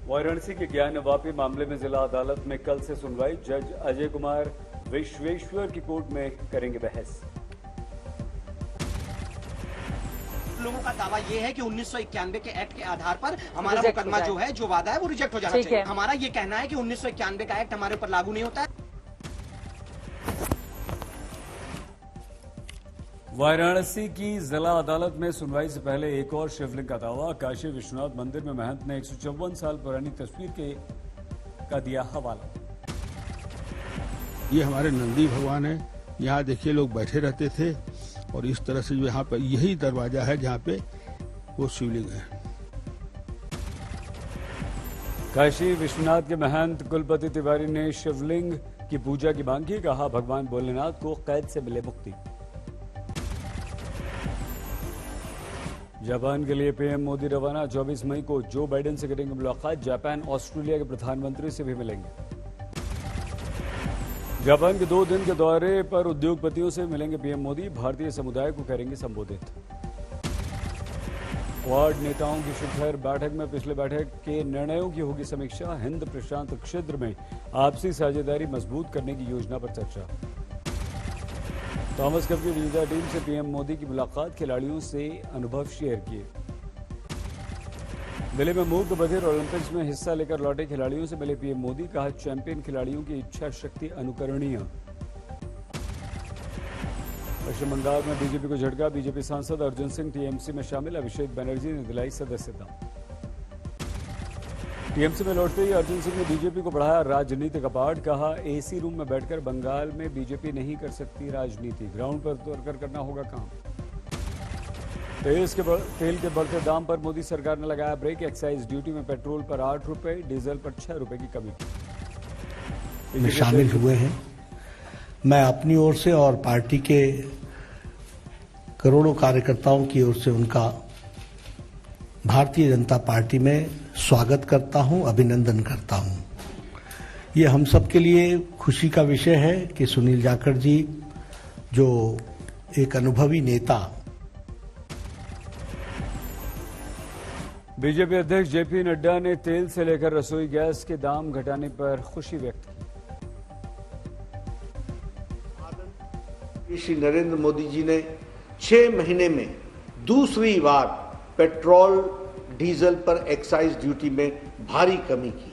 वाराणसी के ज्ञानवापी मामले में जिला अदालत में कल से सुनवाई। जज अजय कुमार विश्वेश्वर की कोर्ट में करेंगे बहस। लोगों का दावा यह है कि 1991 के एक्ट के आधार पर हमारा मुकदमा जो है, जो वादा है, वो रिजेक्ट हो जाना चाहिए। हमारा ये कहना है कि 1991 का एक्ट हमारे ऊपर लागू नहीं होता है। वाराणसी की जिला अदालत में सुनवाई से पहले एक और शिवलिंग का दावा। काशी विश्वनाथ मंदिर में महंत ने 154 साल पुरानी तस्वीर का दिया हवाला। ये हमारे नंदी भगवान है। यहाँ देखिए लोग बैठे रहते थे और इस तरह से जो यहाँ पर यही दरवाजा है जहाँ पे वो शिवलिंग है। काशी विश्वनाथ के महंत कुलपति तिवारी ने शिवलिंग की पूजा की मांग की। कहा, भगवान भोलेनाथ को कैद से मिले मुक्ति। जापान के लिए पीएम मोदी रवाना। 24 मई को जो बाइडेन से करेंगे मुलाकात। जापान ऑस्ट्रेलिया के प्रधानमंत्री से भी मिलेंगे। जापान के 2 दिन के दौरे पर उद्योगपतियों से मिलेंगे पीएम मोदी। भारतीय समुदाय को करेंगे संबोधित। क्वाड नेताओं की शिखर बैठक में पिछले बैठक के निर्णयों की होगी समीक्षा। हिंद प्रशांत क्षेत्र में आपसी साझेदारी मजबूत करने की योजना पर चर्चा। थॉमस कप की विजेता टीम से पीएम मोदी की मुलाकात। खिलाड़ियों से अनुभव शेयर किए। दिल्ली में मूक बधिर ओलंपिक्स में हिस्सा लेकर लौटे खिलाड़ियों से मिले पीएम मोदी। कहा, चैंपियन खिलाड़ियों की इच्छा शक्ति अनुकरणीय। पश्चिम बंगाल में बीजेपी को झटका। बीजेपी सांसद अर्जुन सिंह टीएमसी में शामिल। अभिषेक बनर्जी ने दिलाई सदस्यता। टीएमसी में लौटते ही अर्जुन सिंह ने बीजेपी को बढ़ाया राजनीति का पाठ। कहा, एसी रूम में बैठकर बंगाल में बीजेपी नहीं कर सकती राजनीति, ग्राउंड पर उतरकर करना होगा काम। तेल के बढ़ते दाम पर मोदी सरकार ने लगाया ब्रेक। एक्साइज ड्यूटी में पेट्रोल पर 8 रुपए, डीजल पर 6 रुपए की कमी में शामिल हुए हैं। मैं अपनी ओर से और पार्टी के करोड़ों कार्यकर्ताओं की ओर से उनका भारतीय जनता पार्टी में स्वागत करता हूं, अभिनंदन करता हूं। ये हम सब के लिए खुशी का विषय है कि सुनील जाखड़ जी, जो एक अनुभवी नेता। बीजेपी अध्यक्ष जेपी नड्डा ने तेल से लेकर रसोई गैस के दाम घटाने पर खुशी व्यक्त की। श्री नरेंद्र मोदी जी ने 6 महीने में दूसरी बार पेट्रोल डीजल पर एक्साइज ड्यूटी में भारी कमी की।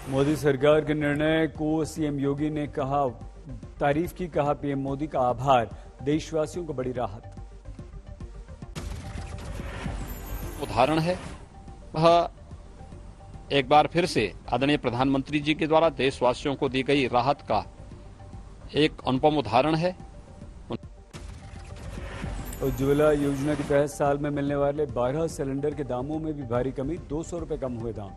मोदी सरकार के निर्णय को सीएम योगी ने तारीफ की। कहा, पीएम मोदी का आभार, देशवासियों को बड़ी राहत। उदाहरण है, वह एक बार फिर से आदरणीय प्रधानमंत्री जी के द्वारा देशवासियों को दी गई राहत का एक अनुपम उदाहरण है। उज्ज्वला योजना के तहत साल में मिलने वाले 12 सिलेंडर के दामों में भी भारी कमी। 200 रुपए कम हुए दाम।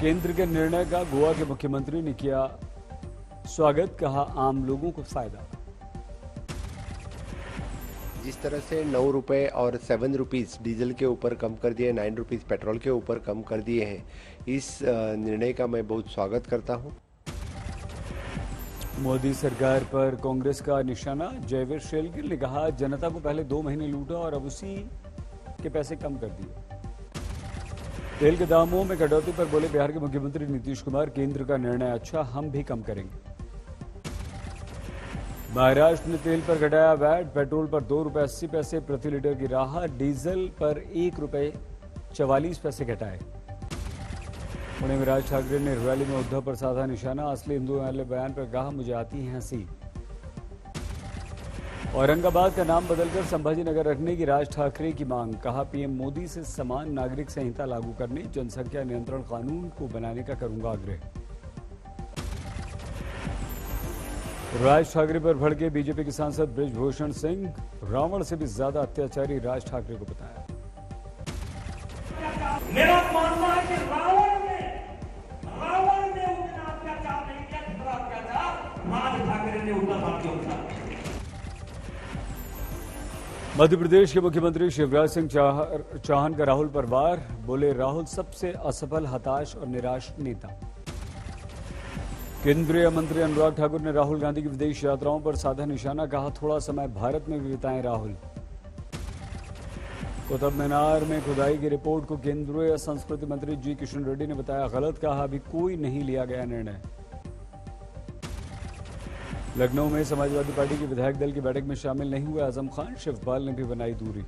केंद्र के निर्णय का गोवा के मुख्यमंत्री ने किया स्वागत। कहा, आम लोगों को फायदा। जिस तरह से 9 रुपए और 7 रुपीज डीजल के ऊपर कम कर दिए, 9 रुपीज पेट्रोल के ऊपर कम कर दिए हैं, इस निर्णय का मैं बहुत स्वागत करता हूं। मोदी सरकार पर कांग्रेस का निशाना। जयवीर शेलगिर ने कहा, जनता को पहले 2 महीने लूटा और अब उसी के पैसे कम कर दिए। तेल के दामों में कटौती पर बोले बिहार के मुख्यमंत्री नीतीश कुमार, केंद्र का निर्णय अच्छा, हम भी कम करेंगे। महाराष्ट्र ने तेल पर घटाया वैट। पेट्रोल पर 2 रुपए 80 पैसे प्रति लीटर की राहत। डीजल पर 1 रुपए 44 पैसे घटाए। पुणे में राज ठाकरे ने रैली में उद्धव पर साधा निशाना। असली हिंदू वाले बयान पर कहा, मुझे आती है हंसी। औरंगाबाद का नाम बदलकर संभाजी नगर रखने की राज ठाकरे की मांग। कहा, पीएम मोदी से समान नागरिक संहिता लागू करने, जनसंख्या नियंत्रण कानून को बनाने का करूंगा आग्रह। राज ठाकरे पर भड़के बीजेपी के सांसद बृजभूषण सिंह। रावण से भी ज्यादा अत्याचारी राज ठाकरे को बताया। मेरा मानना है कि रावण ने उतना अत्याचार नहीं किया जितना अत्याचार राज ठाकरे ने उत्तर भारतीयों का। मध्य प्रदेश के मुख्यमंत्री शिवराज सिंह चौहान का राहुल पर वार। बोले, राहुल सबसे असफल, हताश और निराश नेता। केंद्रीय मंत्री अनुराग ठाकुर ने राहुल गांधी की विदेश यात्राओं पर साधा निशाना। कहा, थोड़ा समय भारत में भी बिताएं राहुल। कुतुब मीनार में खुदाई की रिपोर्ट को केंद्रीय संस्कृति मंत्री जी किशन रेड्डी ने बताया गलत, कहा अभी कोई नहीं लिया गया निर्णय। लखनऊ में समाजवादी पार्टी के विधायक दल की बैठक में शामिल नहीं हुए आजम खान, शिवपाल ने भी बनाई दूरी।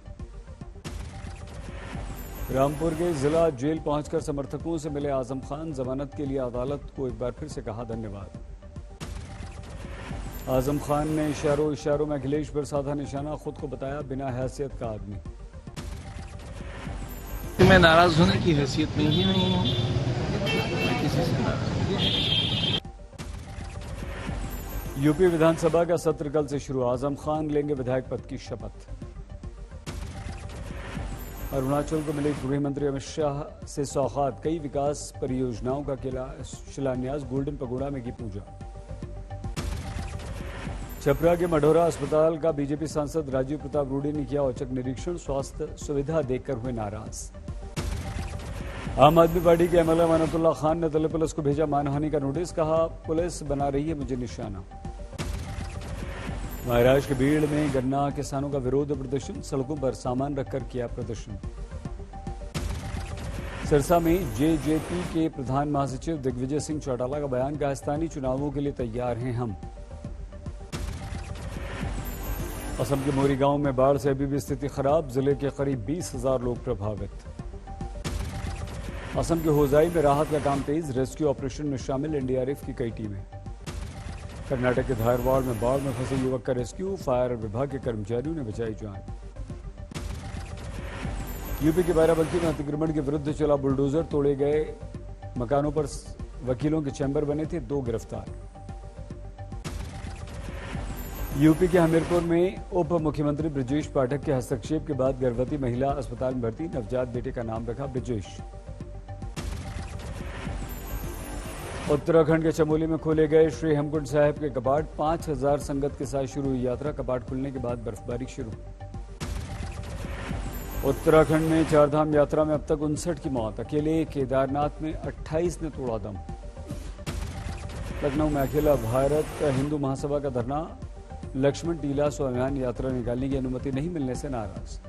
रामपुर के जिला जेल पहुंचकर समर्थकों से मिले आजम खान, जमानत के लिए अदालत को एक बार फिर से कहा धन्यवाद। आजम खान ने इशारों में अखिलेश पर साधा निशाना, खुद को बताया बिना हैसियत का आदमी। मैं नाराज होने की हैसियत में ही नहीं हूं, मैं किसी से नाराज। यूपी विधानसभा का सत्र कल से शुरू, आजम खान लेंगे विधायक पद की शपथ। अरुणाचल को मिले गृह मंत्री अमित शाह से सौगात, कई विकास परियोजनाओं का किया शिलान्यास, गोल्डन पगोड़ा में की पूजा। छपरा के मढौरा अस्पताल का बीजेपी सांसद राजीव प्रताप रूडी ने किया औचक निरीक्षण, स्वास्थ्य सुविधा देखकर हुए नाराज। आम आदमी पार्टी के एमएलए अमानतुल्लाह खान ने दिल्ली पुलिस को भेजा मानहानि का नोटिस, कहा पुलिस बना रही है मुझे निशाना। महाराष्ट्र के भीड़ में गन्ना किसानों का विरोध प्रदर्शन, सड़कों पर सामान रखकर किया प्रदर्शन। सिरसा में जेजेपी के प्रधान महासचिव दिग्विजय सिंह चौटाला का बयान, कहा स्थानीय चुनावों के लिए तैयार हैं हम। असम के मोरी गांव में बाढ़ से अभी भी स्थिति खराब, जिले के करीब 20,000 लोग प्रभावित। असम के होजाई में राहत का काम तेज, रेस्क्यू ऑपरेशन में शामिल एनडीआरएफ की कई टीमें। कर्नाटक के धारवाड़ में बाढ़ में फंसे युवक का रेस्क्यू, फायर विभाग के कर्मचारियों ने बचाई जान। यूपी के बाराबंकी में अतिक्रमण के विरुद्ध चला बुलडोजर, तोड़े गए मकानों पर वकीलों के चैम्बर बने थे, 2 गिरफ्तार। यूपी के हमीरपुर में उप मुख्यमंत्री ब्रजेश पाठक के हस्तक्षेप के बाद गर्भवती महिला अस्पताल में भर्ती, नवजात बेटे का नाम रखा ब्रजेश। उत्तराखंड के चमोली में खोले गए श्री हेमकुंड साहिब के कपाट, 5,000 संगत के साथ शुरू हुई यात्रा, कपाट खुलने के बाद बर्फबारी शुरू। उत्तराखंड में 4 धाम यात्रा में अब तक 59 की मौत, अकेले केदारनाथ में 28 ने तोड़ा दम। लखनऊ में अकेला भारत हिंदू महासभा का धरना, लक्ष्मण टीला स्वाभिमान यात्रा निकालने की अनुमति नहीं मिलने से नाराज।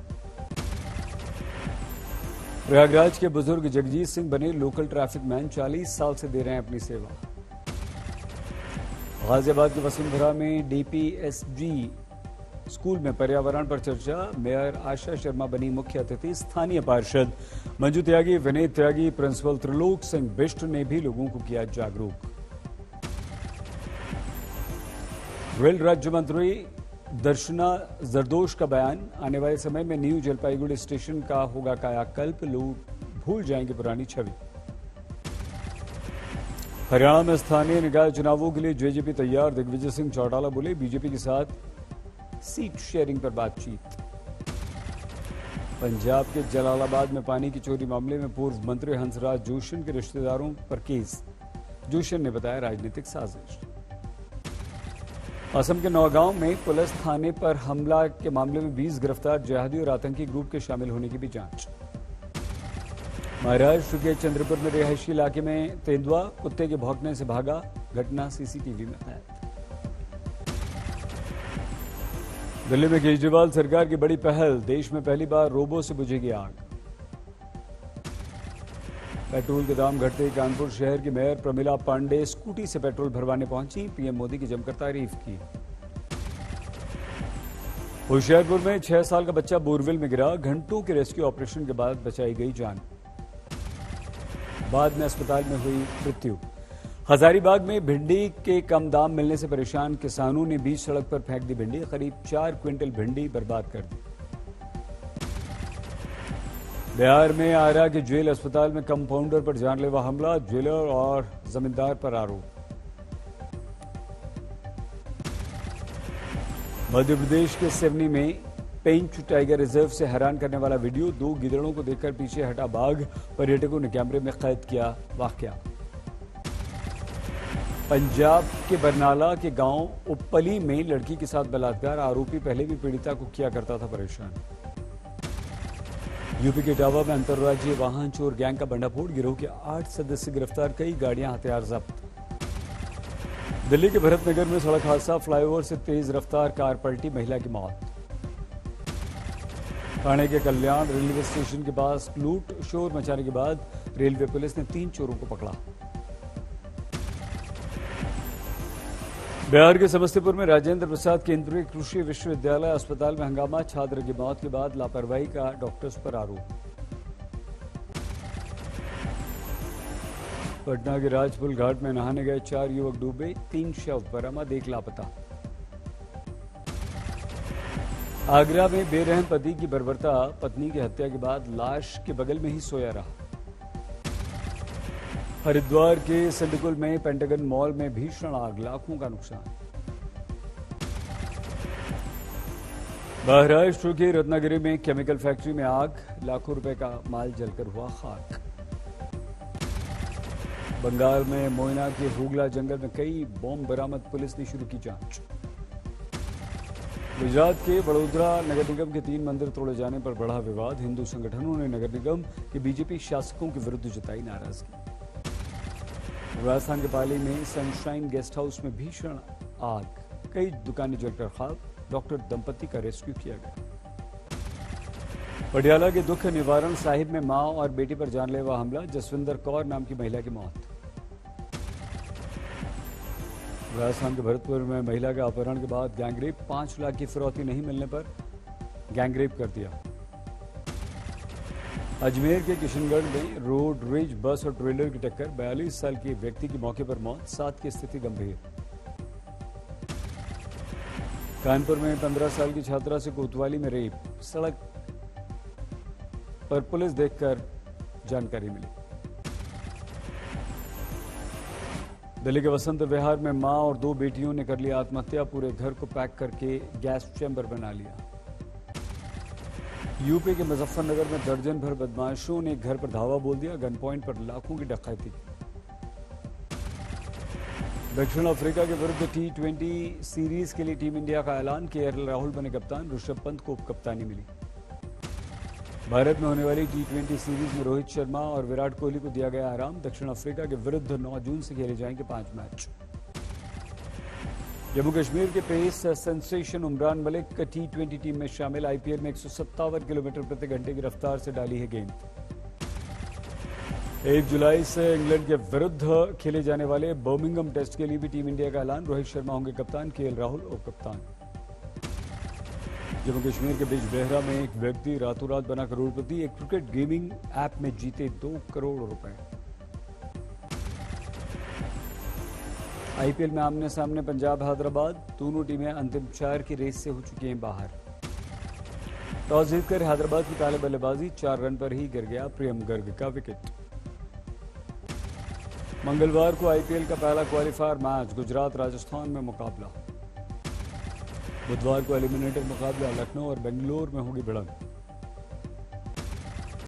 प्रयागराज के बुजुर्ग जगजीत सिंह बने लोकल ट्रैफिक मैन, 40 साल से दे रहे हैं अपनी सेवा। गाजियाबाद के वसुंधरा में डीपीएसजी स्कूल में पर्यावरण पर चर्चा, मेयर आशा शर्मा बनी मुख्य अतिथि, स्थानीय पार्षद मंजू त्यागी, विनय त्यागी, प्रिंसिपल त्रिलोक सिंह बिष्ट ने भी लोगों को किया जागरूक। रेल राज्य मंत्री दर्शना जरदोश का बयान, आने वाले समय में न्यू जलपाईगुड़ी स्टेशन का होगा कायाकल्प, लोग भूल जाएंगे पुरानी छवि। हरियाणा में स्थानीय निकाय चुनावों के लिए जेजेपी तैयार, दिग्विजय सिंह चौटाला बोले बीजेपी के साथ सीट शेयरिंग पर बातचीत। पंजाब के जलालाबाद में पानी की चोरी मामले में पूर्व मंत्री हंसराज जोशी के रिश्तेदारों पर केस, जोशी ने बताया राजनीतिक साजिश। असम के नौगांव में पुलिस थाने पर हमला के मामले में 20 गिरफ्तार, जिहादी और आतंकी ग्रुप के शामिल होने की भी जांच। महाराष्ट्र के चंद्रपुर में रिहायशी इलाके में तेंदुआ कुत्ते के भौंकने से भागा, घटना सीसीटीवी में कैद। दिल्ली में केजरीवाल सरकार की बड़ी पहल, देश में पहली बार रोबो से बुझेगी आग। पेट्रोल के दाम घटते, कानपुर शहर की मेयर प्रमिला पांडे स्कूटी से पेट्रोल भरवाने पहुंची, पीएम मोदी की जमकर तारीफ की। होशियारपुर में 6 साल का बच्चा बोरवेल में गिरा, घंटों के रेस्क्यू ऑपरेशन के बाद बचाई गई जान, बाद में अस्पताल में हुई मृत्यु। हजारीबाग में भिंडी के कम दाम मिलने से परेशान किसानों ने बीच सड़क पर फेंक दी भिंडी, करीब 4 क्विंटल भिंडी बर्बाद कर दी। बिहार में आरा के जेल अस्पताल में कंपाउंडर पर जानलेवा हमला, जेलर और जमींदार पर आरोप। मध्य प्रदेश के सिवनी में पेंच टाइगर रिजर्व से हैरान करने वाला वीडियो, 2 गिदड़ों को देखकर पीछे हटा बाघ, पर्यटकों ने कैमरे में कैद किया वाकया। पंजाब के बरनाला के गांव उपली में लड़की के साथ बलात्कार, आरोपी पहले भी पीड़िता को किया करता था परेशान। यूपी के इटावा में अंतर्राज्यीय वाहन चोर गैंग का भंडाफोड़, गिरोह के 8 सदस्य गिरफ्तार, कई गाड़ियां हथियार जब्त। दिल्ली के भरतनगर में सड़क हादसा, फ्लाईओवर से तेज रफ्तार कार पलटी, महिला की मौत। ठाणे के कल्याण रेलवे स्टेशन के पास लूट शोर मचाने के बाद रेलवे पुलिस ने 3 चोरों को पकड़ा। बिहार के समस्तीपुर में राजेंद्र प्रसाद केंद्रीय कृषि विश्वविद्यालय अस्पताल में हंगामा, छात्र की मौत के बाद लापरवाही का डॉक्टर्स पर आरोप। पटना के राजपुल घाट में नहाने गए 4 युवक डूबे, 3 शव बरामद, 1 लापता। आगरा में बेरहम पति की बर्बरता, पत्नी की हत्या के बाद लाश के बगल में ही सोया रहा। हरिद्वार के सिंडिकुल में पेंटागन मॉल में भीषण आग, लाखों का नुकसान। महाराष्ट्र के रत्नागिरी में केमिकल फैक्ट्री में आग, लाखों रुपए का माल जलकर हुआ खाक। बंगाल में मोइना के हुगला जंगल में कई बॉम्ब बरामद, पुलिस ने शुरू की जांच। गुजरात के वडोदरा नगर निगम के 3 मंदिर तोड़े जाने पर बढ़ा विवाद, हिंदू संगठनों ने नगर निगम के बीजेपी शासकों के विरुद्ध जताई नाराजगी। राजस्थान के पाली में सनशाइन गेस्ट हाउस में भीषण आग, कई दुकानें जलकर खाक, डॉक्टर दंपति का रेस्क्यू किया गया। पटियाला के दुख निवारण साहिब में मां और बेटी पर जानलेवा हमला, जसविंदर कौर नाम की महिला की मौत। राजस्थान के भरतपुर में महिला के अपहरण के बाद गैंगरेप, 5 लाख की फिरौती नहीं मिलने पर गैंगरेप कर दिया। अजमेर के किशनगढ़ में रोड रेज बस और ट्रेलर की टक्कर, 42 साल के व्यक्ति की मौके पर मौत, 7 की स्थिति गंभीर। कानपुर में 15 साल की छात्रा से कोतवाली में रेप, सड़क पर पुलिस देखकर जानकारी मिली। दिल्ली के वसंत विहार में मां और 2 बेटियों ने कर लिया आत्महत्या, पूरे घर को पैक करके गैस चैम्बर बना लिया। यूपी के मुजफ्फरनगर में दर्जन भर बदमाशों ने घर पर धावा बोल दिया, गन पॉइंट पर लाखों की डकैती। दक्षिण अफ्रीका के विरुद्ध T20 सीरीज के लिए टीम इंडिया का ऐलान, केएल राहुल बने कप्तान, ऋषभ पंत को कप्तानी मिली। भारत में होने वाली T20 सीरीज में रोहित शर्मा और विराट कोहली को दिया गया आराम, दक्षिण अफ्रीका के विरुद्ध 9 जून से खेले जाएंगे 5 मैच। जम्मू कश्मीर के pace sensation Umran Malik T20 team में शामिल, आईपीएल में 157 किलोमीटर प्रति घंटे की रफ्तार से डाली है गेंद। 1 जुलाई से इंग्लैंड के विरुद्ध खेले जाने वाले बर्मिंघम टेस्ट के लिए भी टीम इंडिया का ऐलान, रोहित शर्मा होंगे कप्तान, केएल राहुल उप कप्तान। जम्मू कश्मीर के बिजबेहरा में एक व्यक्ति रातों रात बना करोड़पति, एक क्रिकेट गेमिंग ऐप में जीते 2 करोड़ रुपए। आईपीएल में आमने सामने पंजाब हैदराबाद, दोनों टीमें अंतिम 4 की रेस से हो चुकी हैं बाहर। टॉस जीतकर हैदराबाद की पहले बल्लेबाजी, 4 रन पर ही गिर गया प्रियम गर्ग का विकेट। मंगलवार को आईपीएल का पहला क्वालिफायर मैच, गुजरात राजस्थान में मुकाबला। बुधवार को एलिमिनेटर मुकाबला लखनऊ और बेंगलोर में होगी भिड़ंत।